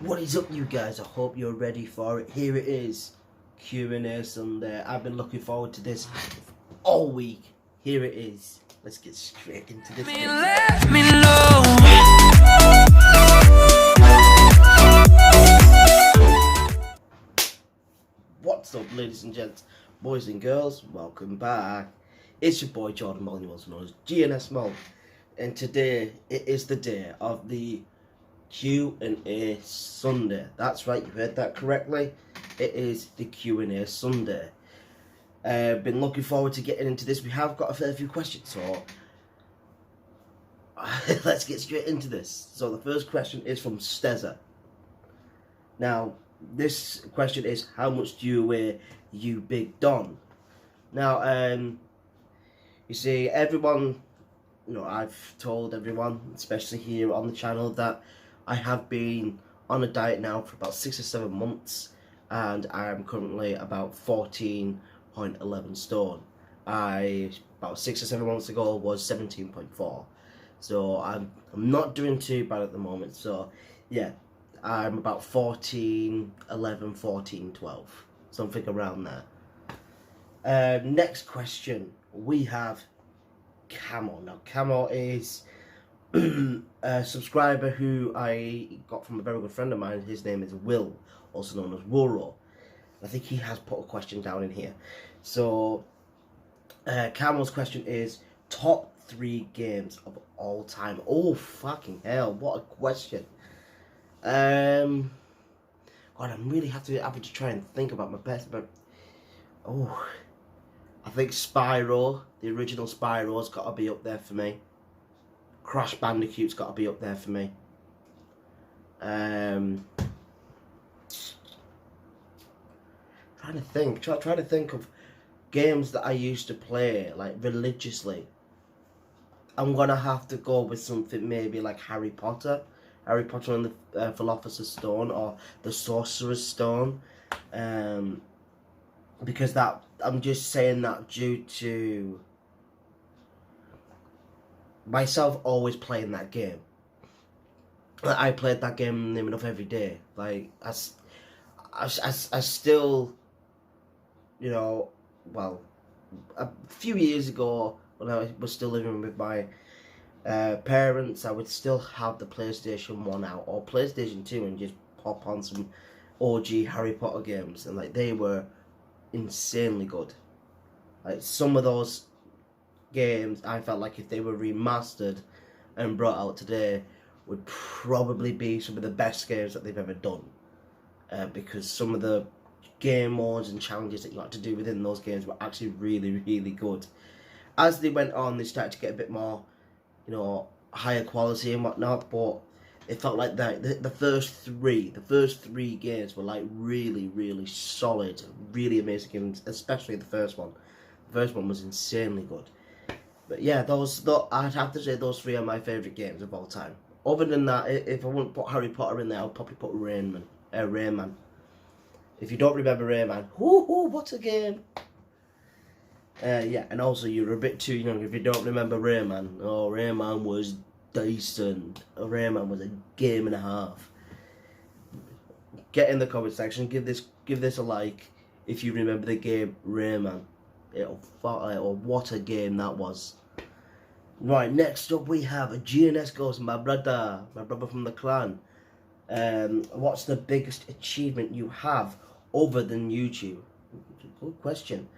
What is up, you guys? I hope you're ready for it. Here it is, Q&A Sunday. I've been looking forward to this all week. Here it is. Let's get straight into this. Let me know. What's up, ladies and gents, boys and girls? Welcome back. It's your boy Jordan Molyneux, also known as GNS Mol, and today it is the day of the Q&A Sunday. That's right, you heard that correctly. It is the Q&A Sunday. Been looking forward to getting into this. We have got a fair few questions, so let's get straight into this. So the first question is from Steza. Now, this question is, how much do you weigh, you big don? Now, you see, everyone, I've told everyone, especially here on the channel, that I have been on a diet now for about 6 or 7 months, and I am currently about 14.11 stone. About 6 or 7 months ago, was 17.4. So I'm not doing too bad at the moment. So yeah, I'm about 14.11, 14.12, something around there. Next question, we have Camo. Now, Camo is a subscriber who I got from a very good friend of mine. His name is Will, also known as Wuro. I think he has put a question down in here. So, Camo's question is, top 3 games of all time. Oh, fucking hell, what a question. God, I'm really having to try and think about my best, but I think Spyro, the original Spyro's got to be up there for me. Crash Bandicoot's got to be up there for me. Trying to think of games that I used to play like religiously. I'm gonna have to go with something maybe like Harry Potter and the Philosopher's Stone, or the Sorcerer's Stone, because that, I'm just saying that due to myself always playing that game. I played that game near enough every day. Like I still, well, a few years ago when I was still living with my parents, I would still have the PlayStation 1 out, or PlayStation 2, and just pop on some OG Harry Potter games, and like, they were insanely good. Like, some of those games, I felt like if they were remastered and brought out today, would probably be some of the best games that they've ever done, because some of the game modes and challenges that you had to do within those games were actually really, really good. As they went on, they started to get a bit more, higher quality and whatnot, but it felt like the first three games were like really, really solid, really amazing games, especially the first one. The first one was insanely good. But yeah, I'd have to say those 3 are my favourite games of all time. Other than that, if I wouldn't put Harry Potter in there, I'll probably put Rayman. If you don't remember Rayman, what a game! Yeah, and also you're a bit too young if you don't remember Rayman. Oh, Rayman was decent. Rayman was a game and a half. Get in the comment section, give this a like if you remember the game Rayman. What a game that was. Right, next up we have a GNS Ghost, my brother from the clan. What's the biggest achievement you have other than YouTube? Good question.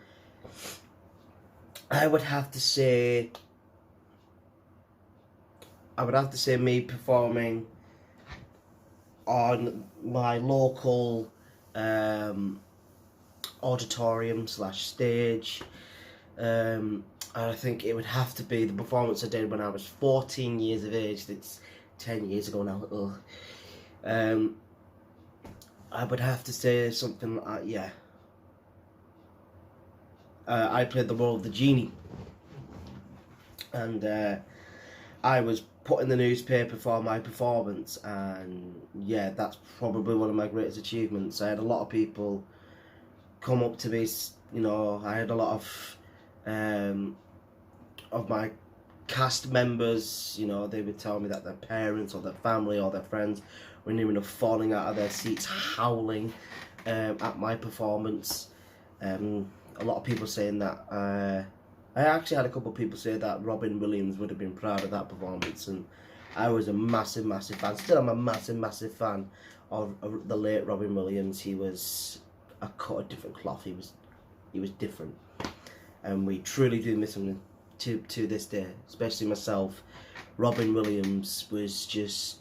I would have to say me performing on my local auditorium / stage. I think it would have to be the performance I did when I was 14 years of age. It's 10 years ago now. I would have to say something like, yeah. I played the role of the genie, and I was put in the newspaper for my performance, and yeah, that's probably one of my greatest achievements. I had a lot of people come up to me, I had a lot of my cast members, they would tell me that their parents or their family or their friends were near enough falling out of their seats, howling at my performance. A lot of people saying that. I actually had a couple of people say that Robin Williams would have been proud of that performance, and I was a massive fan. Still, I'm a massive fan of the late Robin Williams. He was a cut of different cloth. He was different, and we truly do miss him to this day, especially myself. Robin Williams was just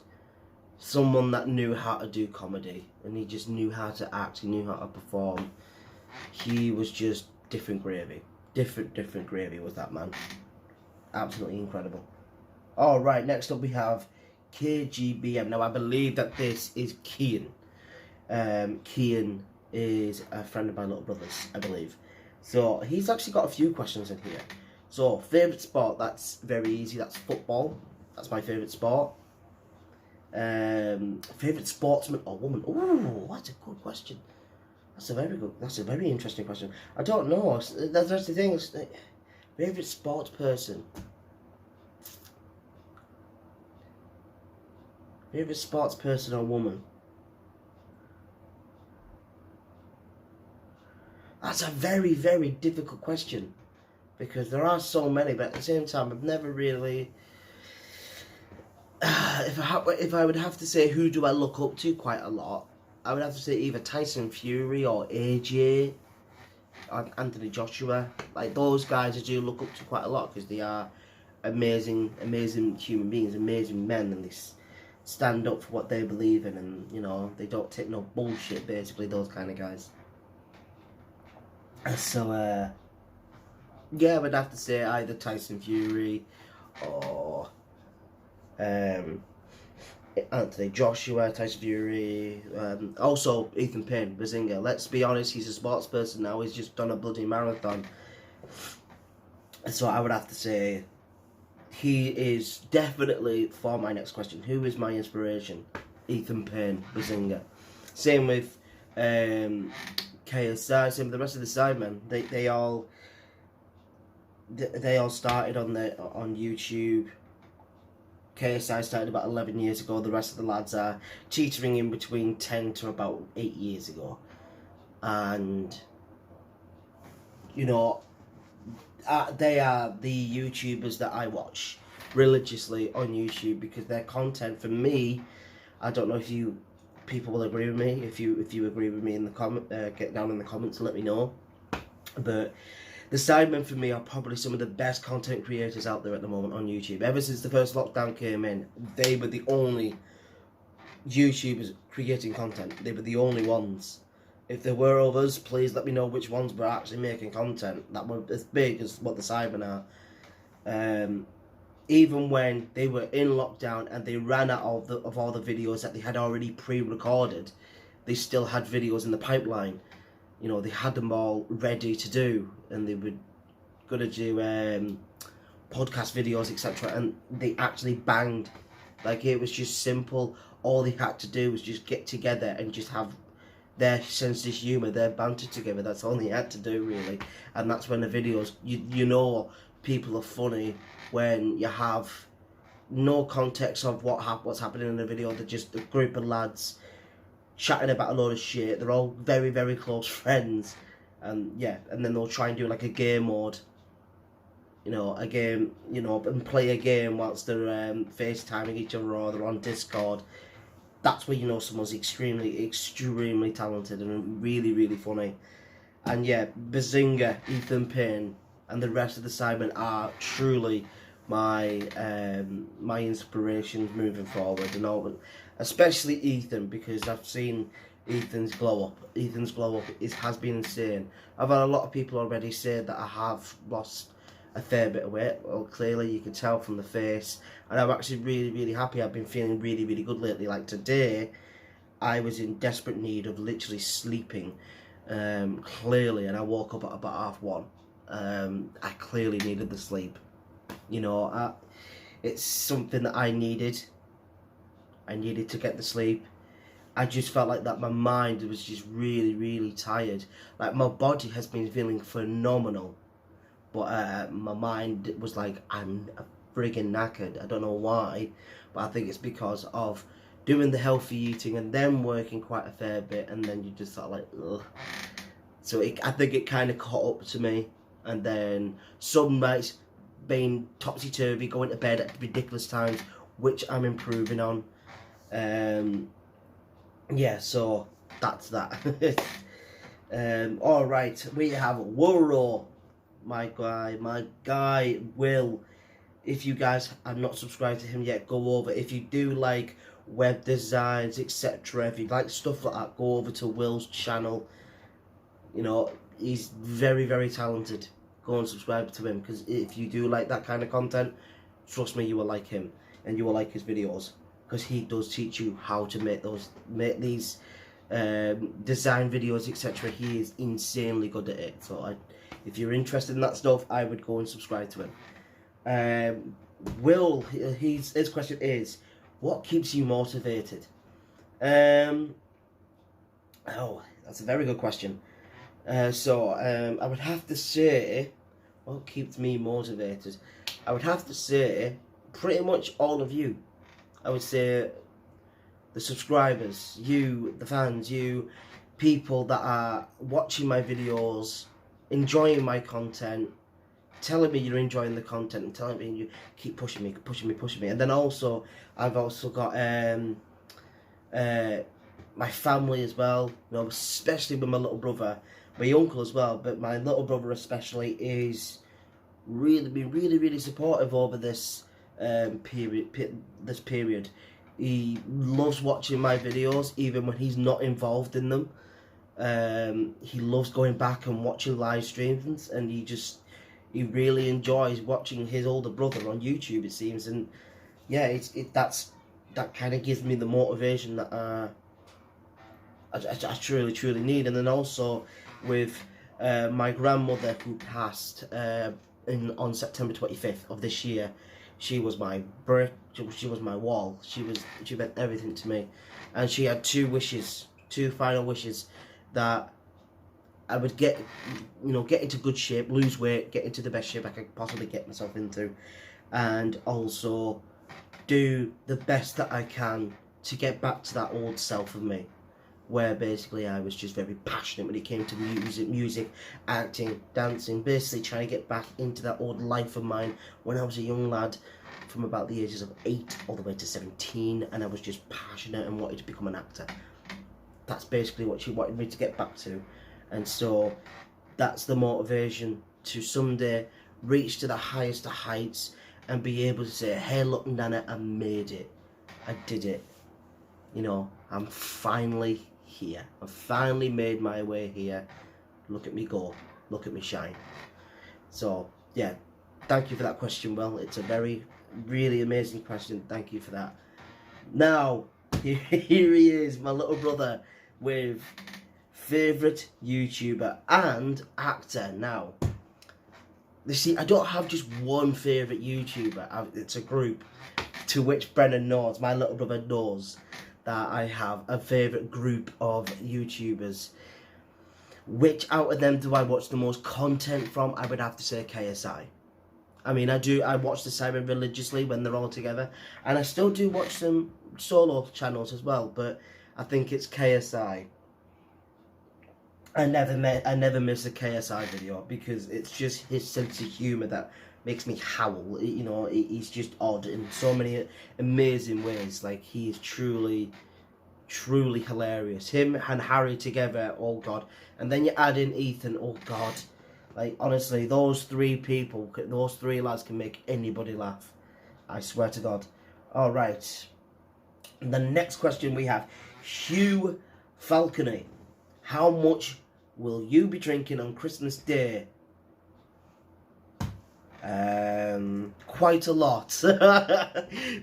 someone that knew how to do comedy, and he just knew how to act, he knew how to perform. He was just different gravy. Different gravy was that man. Absolutely incredible. Alright, next up we have KGBM. Now I believe that this is Kian. Kian is a friend of my little brother's, I believe. So he's actually got a few questions in here. So, favourite sport, that's very easy, that's football. That's my favourite sport. Favourite sportsman or woman? Ooh, that's a good question. That's a very interesting question. I don't know, that's the thing. Favourite sports person. Favourite sports person or woman? That's a very difficult question, because there are so many, but at the same time, I've never really... if I would have to say who do I look up to quite a lot, I would have to say either Tyson Fury or AJ, or Anthony Joshua. Like, those guys I do look up to quite a lot, because they are amazing human beings, amazing men, and they stand up for what they believe in, and, you know, they don't take no bullshit, basically, those kind of guys. So, yeah, I would have to say either Tyson Fury or Anthony Joshua, Tyson Fury, also Ethan Payne, Bazinga. Let's be honest, he's a sports person now, he's just done a bloody marathon. So I would have to say he is definitely, for my next question, who is my inspiration? Ethan Payne, Bazinga. Same with KSI, same with the rest of the Sidemen. They all started on YouTube. KSI started about 11 years ago. The rest of the lads are teetering in between 10 to about 8 years ago. And, you know, they are the YouTubers that I watch religiously on YouTube, because their content, for me, I don't know if people will agree with me. If you agree with me in the get down in the comments and let me know. But the Sidemen, for me, are probably some of the best content creators out there at the moment on YouTube. Ever since the first lockdown came in, they were the only YouTubers creating content. They were the only ones. If there were others, please let me know which ones were actually making content that were as big as what the Sidemen are. Even when they were in lockdown and they ran out of all the videos that they had already pre-recorded, they still had videos in the pipeline. You know, they had them all ready to do, and they were going to do podcast videos, etc. And they actually banged. Like, it was just simple. All they had to do was just get together and just have their sense of humour, their banter together. That's all they had to do, really. And that's when the videos, you know, people are funny when you have no context of what's happening in the video. They're just a group of lads chatting about a load of shit. They're all very close friends, and yeah, and then they'll try and do like a game mode, you know, a game, you know, and play a game whilst they're FaceTiming each other, or they're on Discord. That's where you know someone's extremely talented and really funny. And yeah, Bazinga, Ethan Payne, and the rest of the Sidemen are truly my my inspirations moving forward, and all, especially Ethan, because I've seen Ethan's glow up. Ethan's glow up has been insane. I've had a lot of people already say that I have lost a fair bit of weight. Well, clearly you can tell from the face, and I'm actually really happy. I've been feeling really good lately. Like today, I was in desperate need of literally sleeping, clearly, and I woke up at about 1:30. I clearly needed the sleep. You know, it's something that I needed. I needed to get the sleep. I just felt like that my mind was just really tired. Like, my body has been feeling phenomenal, but my mind was like, I'm friggin' knackered. I don't know why, but I think it's because of doing the healthy eating and then working quite a fair bit, and then you just sort of like, ugh. So I think it kind of caught up to me, and then some nights being topsy-turvy, going to bed at ridiculous times, which I'm improving on. Yeah, so that's that. Alright, we have Wurro, my guy Will. If you guys are not subscribed to him yet, go over. If you do like web designs, etc., if you like stuff like that, go over to Will's channel. You know, he's very, very talented. Go and subscribe to him, because if you do like that kind of content, trust me, you will like him and you will like his videos, because he does teach you how to make these design videos, etc. He is insanely good at it. So if you're interested in that stuff, I would go and subscribe to him. Will, his question is, what keeps you motivated? Oh, that's a very good question. I would have to say, what keeps me motivated? I would have to say, pretty much all of you. I would say the subscribers, you, the fans, you, people that are watching my videos, enjoying my content, telling me you're enjoying the content, and telling me you keep pushing me. And then also, I've also got my family as well, you know, especially with my little brother, my uncle as well, but my little brother especially is really supportive over this period. He loves watching my videos even when he's not involved in them. He loves going back and watching live streams, and he really enjoys watching his older brother on YouTube, it seems. And yeah, that kind of gives me the motivation that I truly need. And then also with my grandmother, who passed on September 25th of this year. She was my brick, she was my wall, she meant everything to me. And she had two final wishes, that I would get into good shape, lose weight, get into the best shape I could possibly get myself into, and also do the best that I can to get back to that old self of me, where basically I was just very passionate when it came to music, acting, dancing, basically trying to get back into that old life of mine when I was a young lad, from about the ages of 8 all the way to 17, and I was just passionate and wanted to become an actor. That's basically what she wanted me to get back to, and so that's the motivation to someday reach to the highest of heights and be able to say, hey, look, Nana, I made it, I did it, you know, I'm finally here. I finally made my way here. Look at me go. Look at me shine. So, yeah. Thank you for that question, Will. It's a really amazing question. Thank you for that. Now, here he is, my little brother, with favourite YouTuber and actor. Now, you see, I don't have just one favourite YouTuber. It's a group, to which Brennan knows, my little brother knows, that I have a favourite group of YouTubers. Which out of them do I watch the most content from? I would have to say KSI. I mean, I watch the Siren religiously when they're all together, and I still do watch some solo channels as well, but I think it's KSI. I never miss a KSI video, because it's just his sense of humour that makes me howl. You know, he's just odd in so many amazing ways. Like, he is truly hilarious. Him and Harry together, oh god. And then you add in Ethan, oh god. Like, honestly, those three lads can make anybody laugh. I swear to god. Alright. The next question we have, Hugh Falconer. How much will you be drinking on Christmas Day? Quite a lot.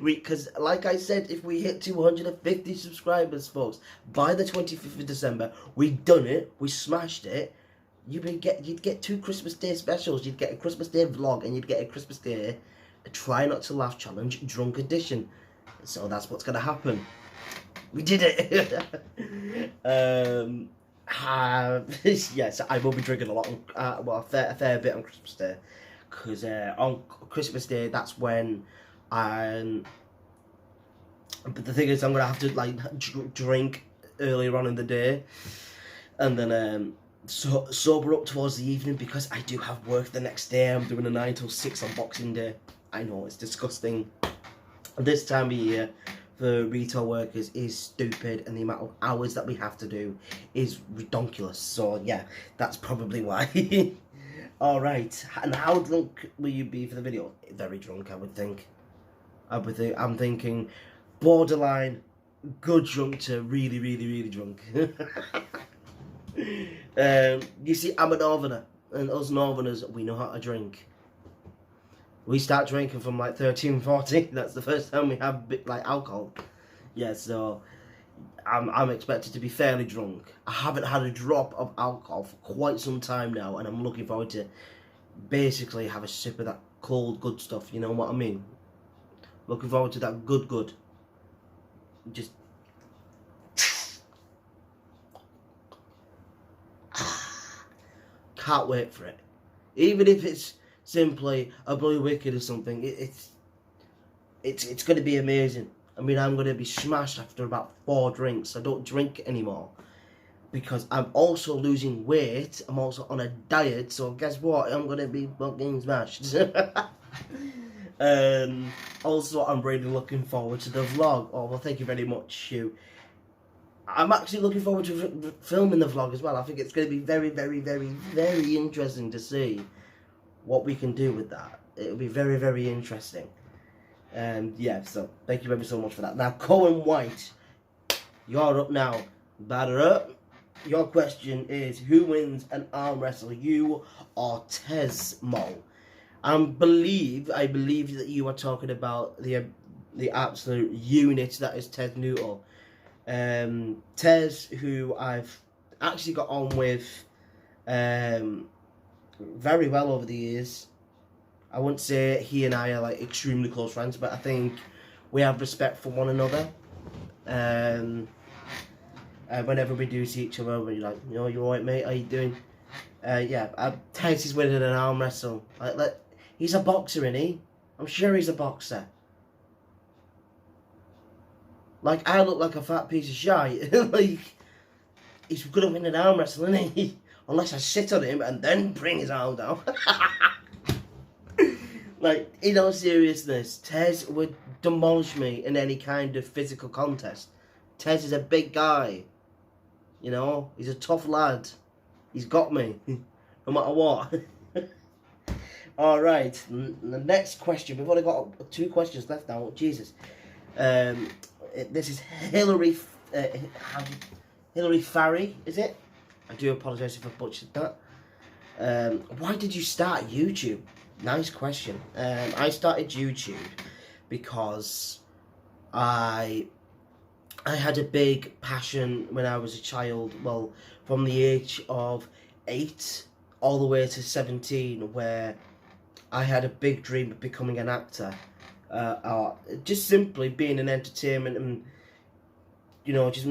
Because like I said, if we hit 250 subscribers, folks, by the 25th of December, we've done it, we smashed it. You'd get 2 Christmas Day specials. You'd get a Christmas Day vlog, and you'd get a Christmas Day a Try Not to Laugh challenge drunk edition. So that's what's gonna happen. We did it. Yes, I will be drinking a lot on, a fair bit on Christmas Day. Because on Christmas Day, that's when But the thing is, I'm gonna have to like drink earlier on in the day, and then sober up towards the evening because I do have work the next day. I'm doing a 9 till 6 on Boxing Day. I know it's disgusting. This time of year for retail workers is stupid, and the amount of hours that we have to do is redonkulous. So yeah, that's probably why. All right, and how drunk will you be for the video? Very drunk, I would think. I'm thinking borderline good drunk to really, really, really drunk. You see, I'm a northerner, and us northerners, we know how to drink. We start drinking from like 13, 14. That's the first time we have like alcohol. Yeah, so I'm expected to be fairly drunk. I haven't had a drop of alcohol for quite some time now, and I'm looking forward to basically have a sip of that cold, good stuff. You know what I mean? Looking forward to that good. Just can't wait for it. Even if it's simply a Blue Wicked or something, it's going to be amazing. I mean, I'm going to be smashed after about 4 drinks. I don't drink anymore because I'm also losing weight. I'm also on a diet, so guess what? I'm going to be fucking smashed. Also, I'm really looking forward to the vlog. Oh, well, thank you very much, Hugh. I'm actually looking forward to filming the vlog as well. I think it's going to be very, very, very, very interesting to see what we can do with that. It'll be very, very interesting. Yeah, so thank you very so much for that. Now, Cohen White, you're up now. Batter up. Your question is, who wins an arm wrestle, you or Tez Mo? I believe that you are talking about the absolute unit that is Tez Noodle. Tez, who I've actually got on with very well over the years. I wouldn't say he and I are like extremely close friends, but I think we have respect for one another. Whenever we do see each other, we're like, you know, you alright, mate? How you doing? Yeah, Tez is winning an arm wrestle. He's a boxer, isn't he? I'm sure he's a boxer. Like, I look like a fat piece of shite. Like, he's gonna win an arm wrestle, isn't he? Unless I sit on him and then bring his arm down. Like, in all seriousness, Tez would demolish me in any kind of physical contest. Tez is a big guy. You know, he's a tough lad. He's got me, no matter what. Alright, the next question. We've only got 2 questions left now. Jesus. This is Hillary Farry, is it? I do apologise if I butchered that. Why did you start YouTube? Nice question. I started YouTube because I had a big passion when I was a child. Well, from the age of 8 all the way to 17, where I had a big dream of becoming an actor. Or just simply being in entertainment and, you know, just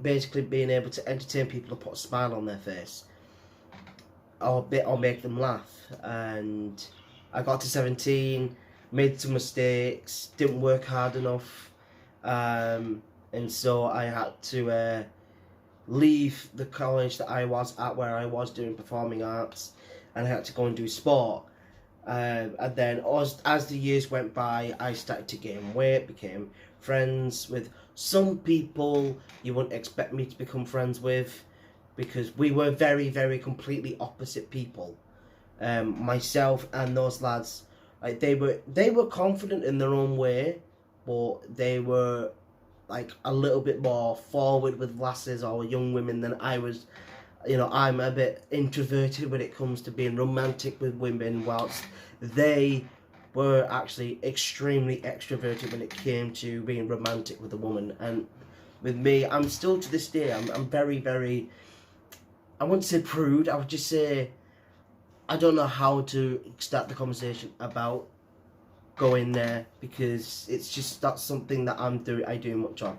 basically being able to entertain people and put a smile on their face. Or make them laugh. And I got to 17, made some mistakes, didn't work hard enough, and so I had to leave the college that I was at, where I was doing performing arts, and I had to go and do sport. And then as the years went by, I started to gain weight, became friends with some people you wouldn't expect me to become friends with, because we were very, very completely opposite people. Myself and those lads, like they were confident in their own way, but they were like a little bit more forward with lasses or young women than I was. You know, I'm a bit introverted when it comes to being romantic with women, whilst they were actually extremely extroverted when it came to being romantic with a woman. And with me, I'm still to this day, I'm very, very, I wouldn't say prude, I would just say I don't know how to start the conversation about going there, because it's just not something that I do much of.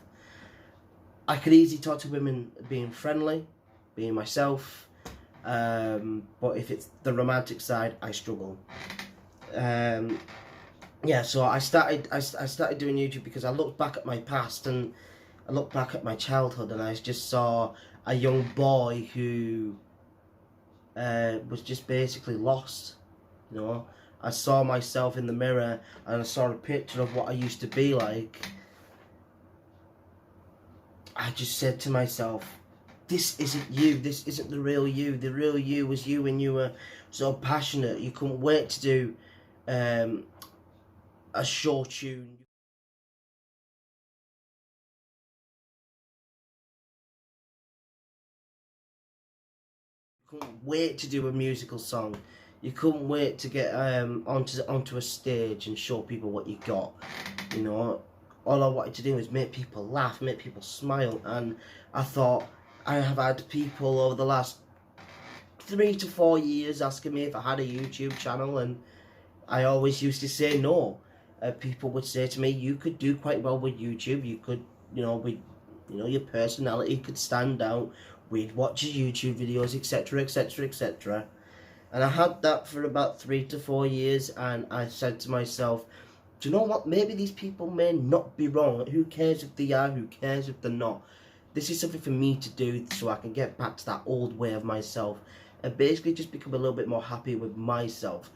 I could easily talk to women being friendly, being myself, but if it's the romantic side, I struggle. yeah, so I started doing YouTube because I looked back at my past, and I looked back at my childhood, and I just saw a young boy who was just basically lost. You know, I saw myself in the mirror, and I saw a picture of what I used to be like. I just said to myself, this isn't you, this isn't the real you. The real you was you when you were so passionate. You couldn't wait to do a short tune. You couldn't wait to do a musical song. You couldn't wait to get onto a stage and show people what you got. You know, all I wanted to do was make people laugh, make people smile, and I thought, I have had people over the last 3 to 4 years asking me if I had a YouTube channel, and I always used to say no. People would say to me, you could do quite well with YouTube, you could, your personality could stand out, we'd watch your YouTube videos, etc, etc, etc. And I had that for about 3 to 4 years, and I said to myself, do you know what, maybe these people may not be wrong. Who cares if they are, who cares if they're not? This is something for me to do so I can get back to that old way of myself and basically just become a little bit more happy with myself,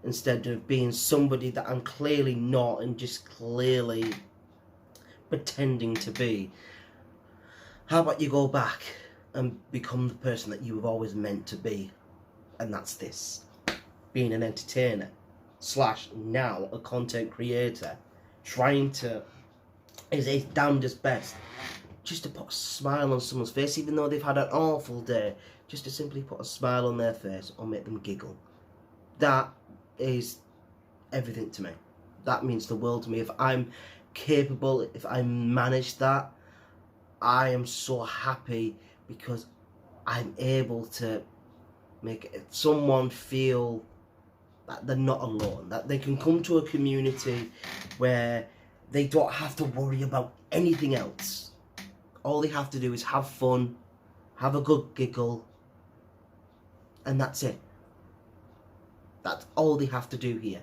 instead of being somebody that I'm clearly not and just clearly pretending to be. How about you go back and become the person that you have always meant to be? And that's this. Being an entertainer / now a content creator, trying to, is his damnedest best just to put a smile on someone's face, even though they've had an awful day, just to simply put a smile on their face or make them giggle. That is everything to me. That means the world to me. If I'm capable, if I manage that, I am so happy, because I'm able to make someone feel that they're not alone, that they can come to a community where they don't have to worry about anything else. All they have to do is have fun, have a good giggle, and that's it. That's all they have to do here.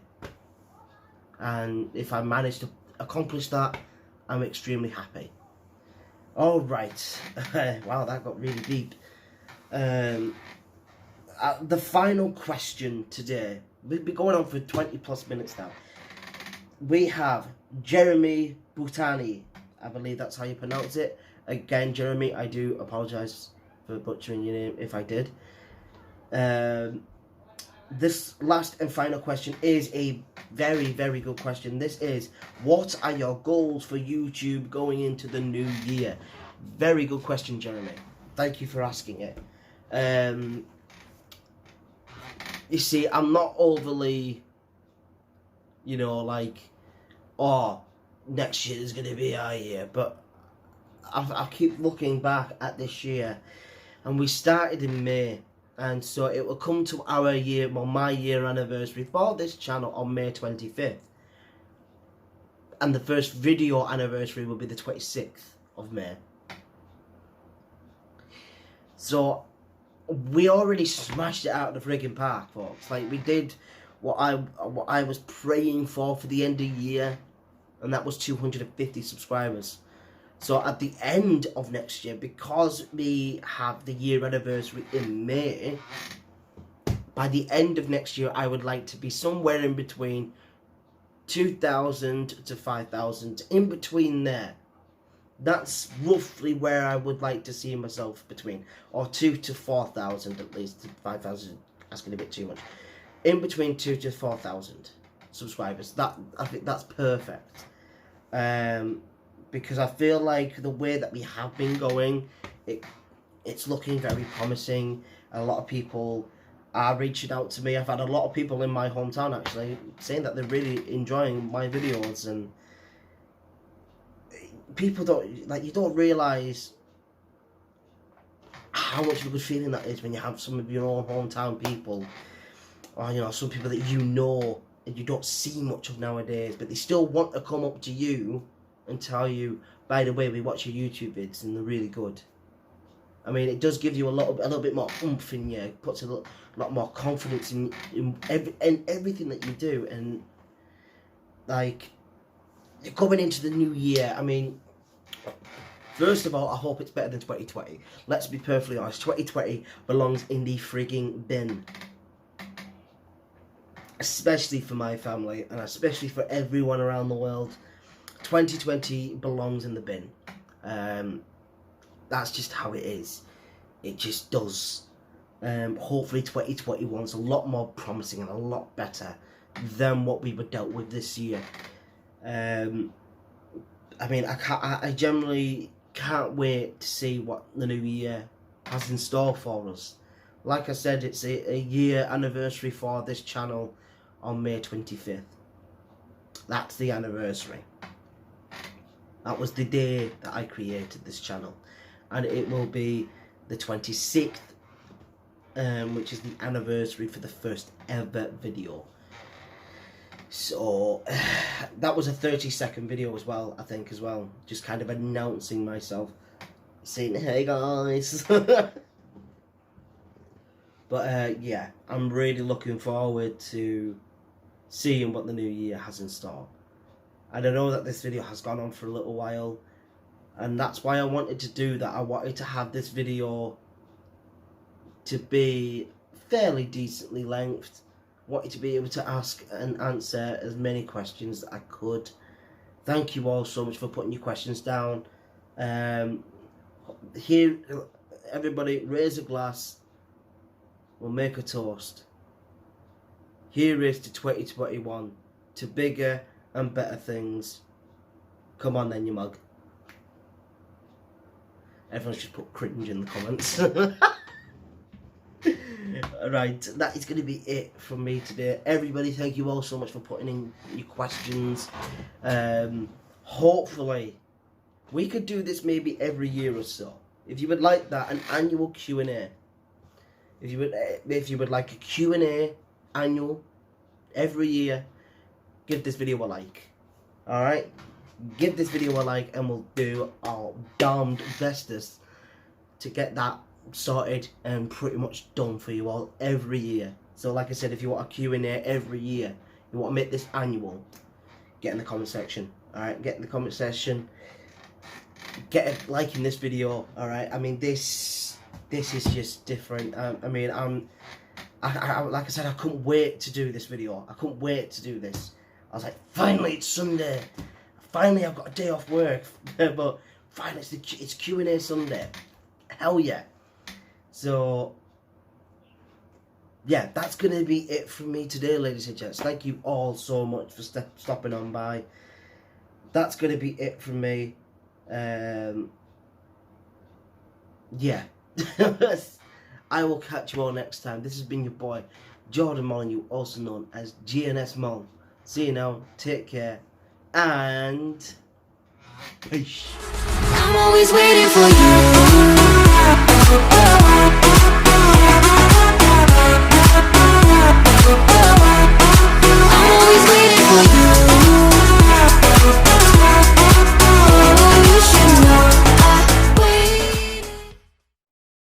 And if I manage to accomplish that, I'm extremely happy. Alright, wow, that got really deep. The final question today, we've been going on for 20 plus minutes now. We have Jeremy Butani, I believe that's how you pronounce it. Again, Jeremy, I do apologise for butchering your name if I did. This last and final question is a very, very good question. This is, what are your goals for YouTube going into the new year? Very good question, Jeremy. Thank you for asking it. You see, I'm not overly, like, oh, next year is going to be our year, but I keep looking back at this year, and we started in May, and so it will come to our year, well, my year anniversary for this channel on May 25th, and the first video anniversary will be the 26th of May. So we already smashed it out of the friggin' park, folks. Like, we did what I was praying for the end of the year, and that was 250 subscribers. So at the end of next year, because we have the year anniversary in May, by the end of next year, I would like to be somewhere in between 2,000 to 5,000, in between there. That's roughly where I would like to see myself between, or 2 to 4,000 at least. 5,000 asking a bit too much. In between 2 to 4,000 subscribers. I think that's perfect. Because I feel like the way that we have been going, it's looking very promising. A lot of people are reaching out to me. I've had a lot of people in my hometown actually saying that they're really enjoying my videos, and people you don't realise how much of a good feeling that is when you have some of your own hometown people, or some people that and you don't see much of nowadays, but they still want to come up to you and tell you, by the way, we watch your YouTube vids and they're really good. I mean, it does give you a little bit more oomph in you. It puts a lot more confidence in everything that you do, and like, you're coming into the new year. I mean, first of all, I hope it's better than 2020. Let's be perfectly honest. 2020 belongs in the frigging bin. Especially for my family, and especially for everyone around the world. 2020 belongs in the bin. That's just how it is. It just does. Hopefully 2021's a lot more promising and a lot better than what we were dealt with this year. I mean, I generally can't wait to see what the new year has in store for us. Like I said, it's a year anniversary for this channel on May 25th. That's the anniversary. That was the day that I created this channel. And it will be the 26th, which is the anniversary for the first ever video. So, that was a 30-second video as well, I think, as well. Just kind of announcing myself. Saying, hey guys. But, yeah, I'm really looking forward to seeing what the new year has in store. And I know that this video has gone on for a little while. And that's why I wanted to do that. I wanted to have this video to be fairly decently lengthed. Wanted to be able to ask and answer as many questions that I could. Thank you all so much for putting your questions down. Here, everybody, raise a glass. We'll make a toast. Here is to 2021, to bigger and better things. Come on then, you mug. Everyone's just put cringe in the comments. Right, that is going to be it from me today. Everybody, thank you all so much for putting in your questions. Hopefully, we could do this maybe every year or so. If you would like that, an annual Q&A. If you would like a Q&A annual every year, give this video a like. Alright? Give this video a like and we'll do our damned bestest to get that sorted and pretty much done for you all every year. So like I said, if you want a Q&A every year, you want to make this annual, get in the comment section. Alright? Get in the comment section. Get a like in this video. Alright? I mean, this is just different. I mean, I like I said, I couldn't wait to do this video. I couldn't wait to do this. I was like, finally it's Sunday. Finally I've got a day off work. But finally it's Q&A Sunday. Hell yeah. So, yeah, that's going to be it from me today, ladies and gents. Thank you all so much for stopping on by. That's going to be it from me. Yeah. I will catch you all next time. This has been your boy, Jordan Molyneux, also known as GNS Mol. See you now. Take care. And peace. I'm always waiting for you.